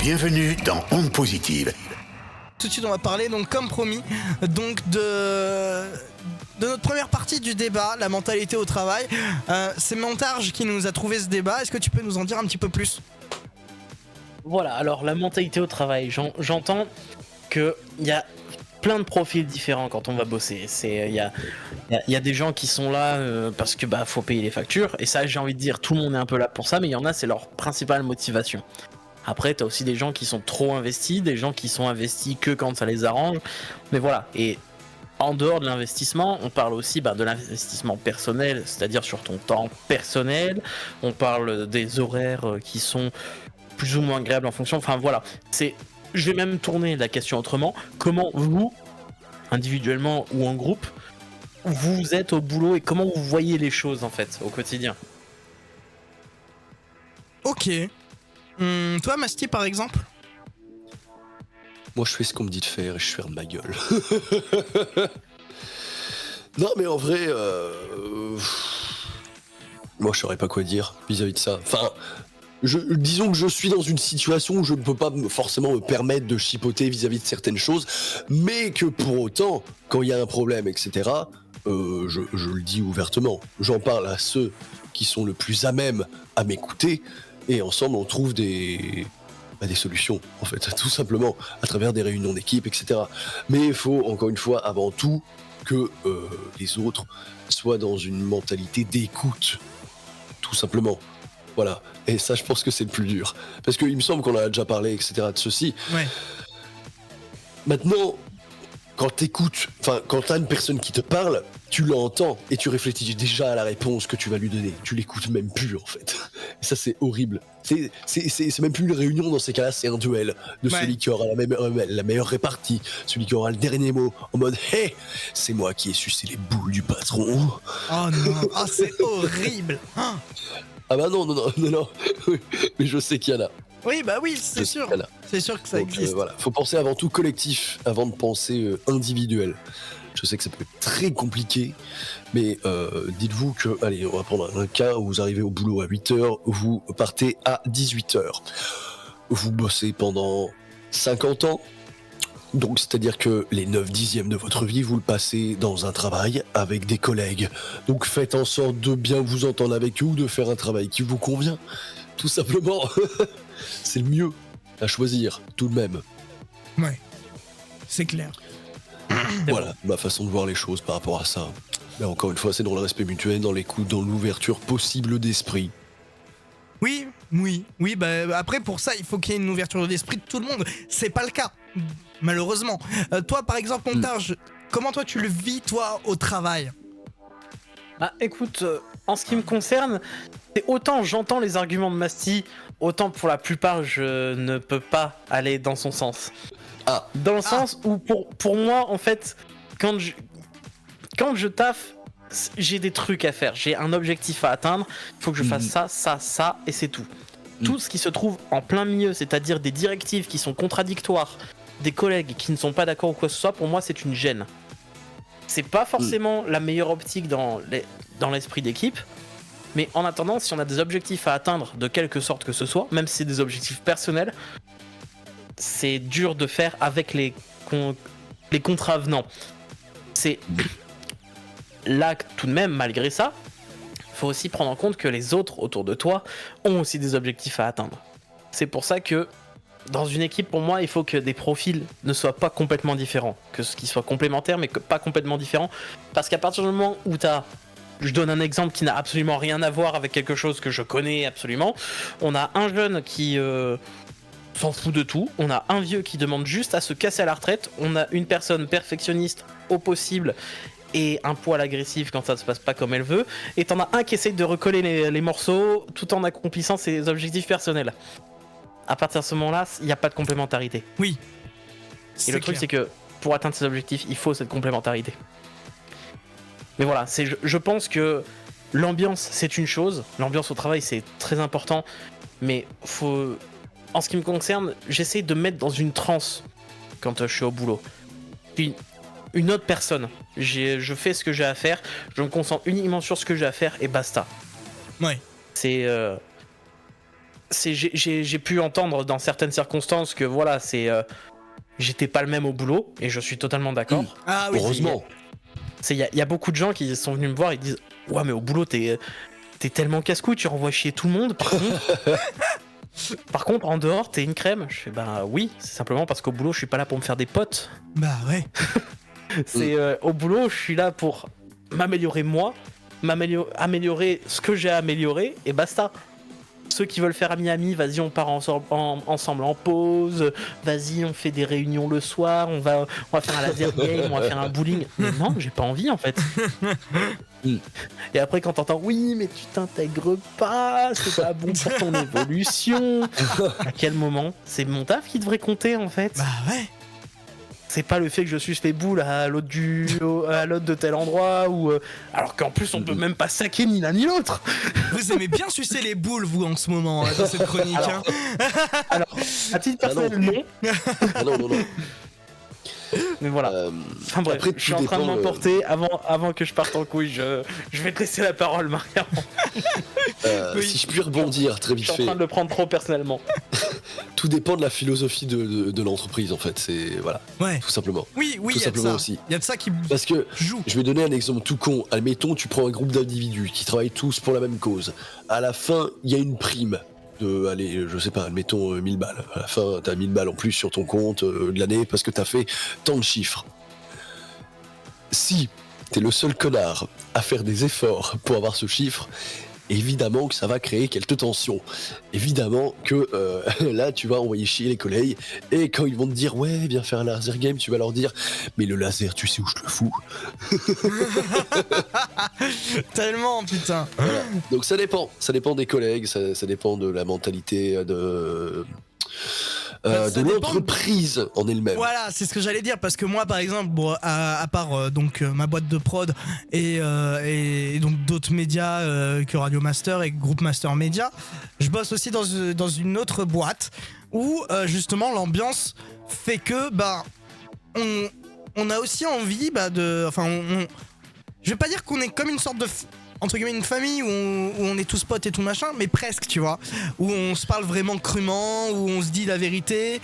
Bienvenue dans Onde Positive. Tout de suite, on va parler, donc comme promis, donc de notre première partie du débat, la mentalité au travail. C'est Montarge qui nous a trouvé ce débat. Est-ce que tu peux nous en dire un petit peu plus ? Voilà, alors la mentalité au travail, j'entends qu'il y a plein de profils différents quand on va bosser. Il y a des gens qui sont là parce que faut payer les factures, et ça, j'ai envie de dire, tout le monde est un peu là pour ça, mais il y en a, c'est leur principale motivation. Après, t'as aussi des gens qui sont trop investis, des gens qui sont investis que quand ça les arrange, mais voilà. Et en dehors de l'investissement, on parle aussi de l'investissement personnel, c'est-à-dire sur ton temps personnel. On parle des horaires qui sont plus ou moins agréables en fonction. Enfin voilà, je vais même tourner la question autrement. Comment vous, individuellement ou en groupe, vous êtes au boulot et comment vous voyez les choses en fait au quotidien ? Ok. Toi, Masti, par exemple ? Moi, je fais ce qu'on me dit de faire et je ferme ma gueule. Non, mais en vrai, moi, je saurais pas quoi dire vis-à-vis de ça. Enfin, disons que je suis dans une situation où je ne peux pas forcément me permettre de chipoter vis-à-vis de certaines choses, mais que pour autant, quand il y a un problème, etc., je le dis ouvertement. J'en parle à ceux qui sont le plus à même à m'écouter, et ensemble, on trouve des solutions, en fait, tout simplement, à travers des réunions d'équipe, etc. Mais il faut, encore une fois, avant tout, que les autres soient dans une mentalité d'écoute, tout simplement. Voilà, et ça, je pense que c'est le plus dur. Parce qu'il me semble qu'on a déjà parlé, etc., de ceci. Ouais. Maintenant, quand t'écoutes, quand t'as une personne qui te parle, tu l'entends et tu réfléchis déjà à la réponse que tu vas lui donner. Tu l'écoutes même plus, en fait. Et ça, c'est horrible. C'est même plus une réunion dans ces cas-là, c'est un duel de celui qui aura la meilleure répartie, celui qui aura le dernier mot, en mode « Hey, c'est moi qui ai sucé les boules du patron !» Oh non, c'est horrible. Ah bah non, mais je sais qu'il y en a. Oui, c'est sûr. C'est sûr que ça existe. Voilà. Faut penser avant tout collectif, avant de penser individuel. Je sais que ça peut être très compliqué, mais dites-vous que, allez, on va prendre un cas où vous arrivez au boulot à 8h, vous partez à 18h. Vous bossez pendant 50 ans, donc c'est-à-dire que les 9/10 de votre vie, vous le passez dans un travail avec des collègues. Donc faites en sorte de bien vous entendre avec eux ou de faire un travail qui vous convient. Tout simplement, c'est le mieux à choisir, tout de même. Ouais, c'est clair. Voilà, ma façon de voir les choses par rapport à ça. Mais encore une fois, c'est dans le respect mutuel, dans l'écoute, dans l'ouverture possible d'esprit. Oui, après pour ça, il faut qu'il y ait une ouverture d'esprit de tout le monde. C'est pas le cas, malheureusement. Toi, par exemple, Montarge, comment toi tu le vis, toi, au travail ? Écoute, en ce qui me concerne, c'est autant j'entends les arguments de Masti, autant pour la plupart je ne peux pas aller dans son sens. Dans le sens où pour moi, en fait, quand je taffe, j'ai des trucs à faire, j'ai un objectif à atteindre, il faut que je fasse ça, et c'est tout. Tout ce qui se trouve en plein milieu, c'est-à-dire des directives qui sont contradictoires, des collègues qui ne sont pas d'accord ou quoi que ce soit, pour moi c'est une gêne. C'est pas forcément la meilleure optique dans l'esprit d'équipe, mais en attendant, si on a des objectifs à atteindre de quelque sorte que ce soit, même si c'est des objectifs personnels, c'est dur de faire avec les contravenants. C'est là, tout de même, malgré ça, faut aussi prendre en compte que les autres autour de toi ont aussi des objectifs à atteindre. C'est pour ça que dans une équipe, pour moi, il faut que des profils ne soient pas complètement différents, qu'ils soient complémentaires mais pas complètement différents, parce qu'à partir du moment où je donne un exemple qui n'a absolument rien à voir avec quelque chose que je connais absolument, on a un jeune qui s'en fout de tout, on a un vieux qui demande juste à se casser à la retraite, on a une personne perfectionniste au possible et un poil agressif quand ça se passe pas comme elle veut, et t'en as un qui essaye de recoller les morceaux tout en accomplissant ses objectifs personnels. À partir de ce moment-là, il n'y a pas de complémentarité. Oui. Et le truc, c'est que pour atteindre ses objectifs, il faut cette complémentarité. Mais voilà, je pense que l'ambiance, c'est une chose. L'ambiance au travail, c'est très important. Mais en ce qui me concerne, j'essaie de me mettre dans une transe quand je suis au boulot. Puis une autre personne. Je fais ce que j'ai à faire. Je me concentre uniquement sur ce que j'ai à faire et basta. Ouais. C'est... j'ai pu entendre dans certaines circonstances que voilà, j'étais pas le même au boulot, et je suis totalement d'accord. Ah oui. Heureusement. Il y a beaucoup de gens qui sont venus me voir et disent ouais, mais au boulot t'es tellement casse-couille, tu renvoies chier tout le monde. Par contre, en dehors t'es une crème. Je fais bah oui, c'est simplement parce qu'au boulot je suis pas là pour me faire des potes. Bah ouais. Au boulot je suis là pour m'améliorer moi, améliorer ce que j'ai à améliorer, et basta. Ceux qui veulent faire ami-ami, vas-y, on part ensemble en pause, vas-y, on fait des réunions le soir, on va faire un laser game, on va faire un bowling. Mais non, j'ai pas envie en fait. Et après, quand t'entends oui, mais tu t'intègres pas, c'est pas bon pour ton évolution. À quel moment? C'est mon taf qui devrait compter en fait. Bah ouais. C'est pas le fait que je suis fait boule à l'autre de tel endroit, ou alors qu'en plus on peut même pas saquer ni l'un ni l'autre. Vous aimez bien sucer les boules, vous, en ce moment, dans cette chronique. Alors, à titre personnel, non. Ah non. Mais voilà. Enfin bref, après, je suis en train de dépend, m'emporter. Avant que je parte en couille, je vais te laisser la parole, Marianne. Oui. Si je puis rebondir très Je vite suis en fait, train de le prendre trop personnellement. tout dépend de la philosophie de l'entreprise en fait. C'est voilà, Ouais. tout simplement. Oui, Tout il y a de simplement ça. aussi. Il y a de ça qui Parce que joue. je vais donner un exemple tout con. Admettons, tu prends un groupe d'individus qui travaillent tous pour la même cause. À la fin, il y a une prime de, allez, je sais pas, admettons 1000 balles. À la fin, t'as 1000 balles en plus sur ton compte de l'année parce que t'as fait tant de chiffres. Si t'es le seul connard à faire des efforts pour avoir ce chiffre, évidemment que ça va créer quelques tensions. Évidemment que là, tu vas envoyer chier les collègues, et quand ils vont te dire ouais, viens faire un laser game, tu vas leur dire mais le laser, tu sais où je te le fous. Tellement, putain. Voilà. Donc ça dépend des collègues, ça dépend de la mentalité de Ça dépend l'entreprise en elle-même. Voilà, c'est ce que j'allais dire, parce que moi, par exemple, bon, à part ma boîte de prod et donc d'autres médias que Radio Master et Groupe Master Media, je bosse aussi dans une autre boîte où justement l'ambiance fait que on a aussi envie je vais pas dire qu'on est comme une sorte de entre guillemets une famille où on est tous potes et tout machin, mais presque, tu vois, où on se parle vraiment crûment, où on se dit la vérité.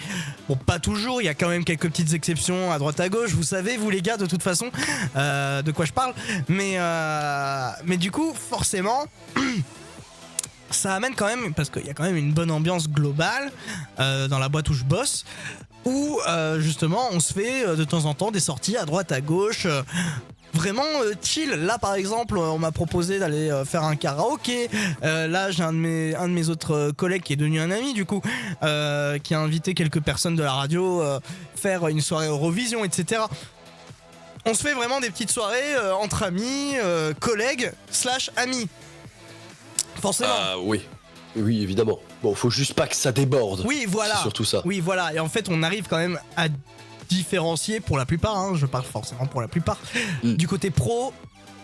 Bon, pas toujours, il y a quand même quelques petites exceptions à droite à gauche, vous savez, vous les gars, de toute façon, de quoi je parle. Mais du coup, forcément, ça amène quand même, parce qu'il y a quand même une bonne ambiance globale dans la boîte où je bosse, où justement on se fait de temps en temps des sorties à droite à gauche. Vraiment chill. Là par exemple on m'a proposé d'aller faire un karaoké. Là j'ai un de mes autres collègues qui est devenu un ami du coup, qui a invité quelques personnes de la radio faire une soirée Eurovision, etc. On se fait vraiment des petites soirées entre amis, collègues / amis. Forcément. Ah oui, oui évidemment. Bon, faut juste pas que ça déborde. Oui, voilà. C'est surtout ça. Oui, voilà. Et en fait, on arrive quand même à différencier pour la plupart, hein, je parle forcément pour la plupart, du côté pro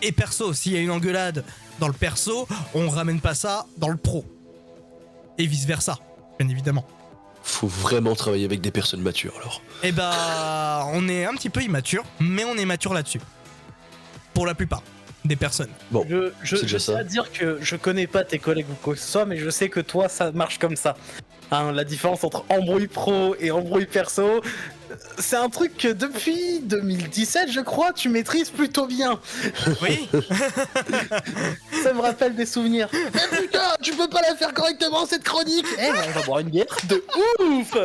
et perso. S'il y a une engueulade dans le perso, on ramène pas ça dans le pro. Et vice versa, bien évidemment. Faut vraiment travailler avec des personnes matures alors. Et on est un petit peu immature, mais on est mature là-dessus. Pour la plupart des personnes. Bon, Je déjà sais ça. à dire que je connais pas tes collègues ou quoi que ce soit, mais je sais que toi ça marche comme ça. Hein, la différence entre embrouille pro et embrouille perso, c'est un truc que depuis 2017, je crois, tu maîtrises plutôt bien. Oui. Ça me rappelle des souvenirs. Mais putain, tu peux pas la faire correctement cette chronique. Eh, on va boire une bière de ouf.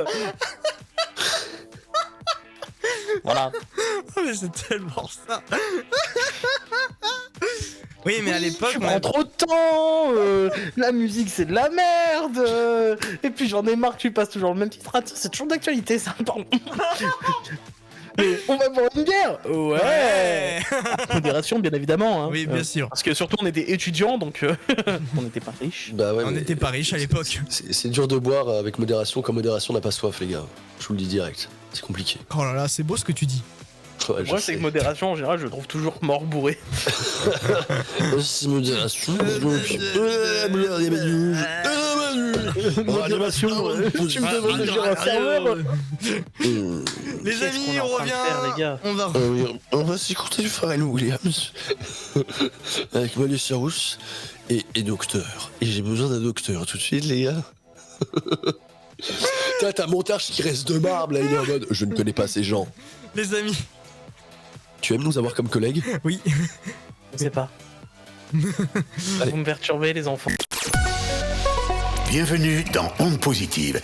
Voilà. Oh, mais c'est tellement ça. Oui, mais à l'époque, tu prends trop de temps, la musique c'est de la merde, et puis j'en ai marre que tu passes toujours le même titre. Ah, c'est toujours d'actualité ça, pardon. Mais on va boire une bière. Ouais. Modération bien évidemment. Hein. Oui, bien sûr. Parce que surtout on était étudiants donc on n'était pas riches. Bah ouais, On mais n'était pas riches à l'époque. C'est dur de boire avec modération quand modération n'a pas soif les gars. Je vous le dis direct. C'est compliqué. Oh là là, c'est beau ce que tu dis. Ouais, je Moi sais. c'est que modération en général je le trouve toujours mort bourré. C'est modération. Modération, tu me demandes de gérer un serveur. Les Qu'est-ce amis, qu'on est en on train de faire, les revient. gars On va. On va s'écouter du Pharrell Williams avec Miley Cyrus et docteur. Et j'ai besoin d'un docteur tout de suite les gars. T'as un montage qui reste de marbre, là, il est en mode, je ne connais pas ces gens. Les amis, Tu aimes nous avoir comme collègues? oui. Je sais pas. Allez. Vous me perturbez les enfants. Bienvenue dans Onde Positive.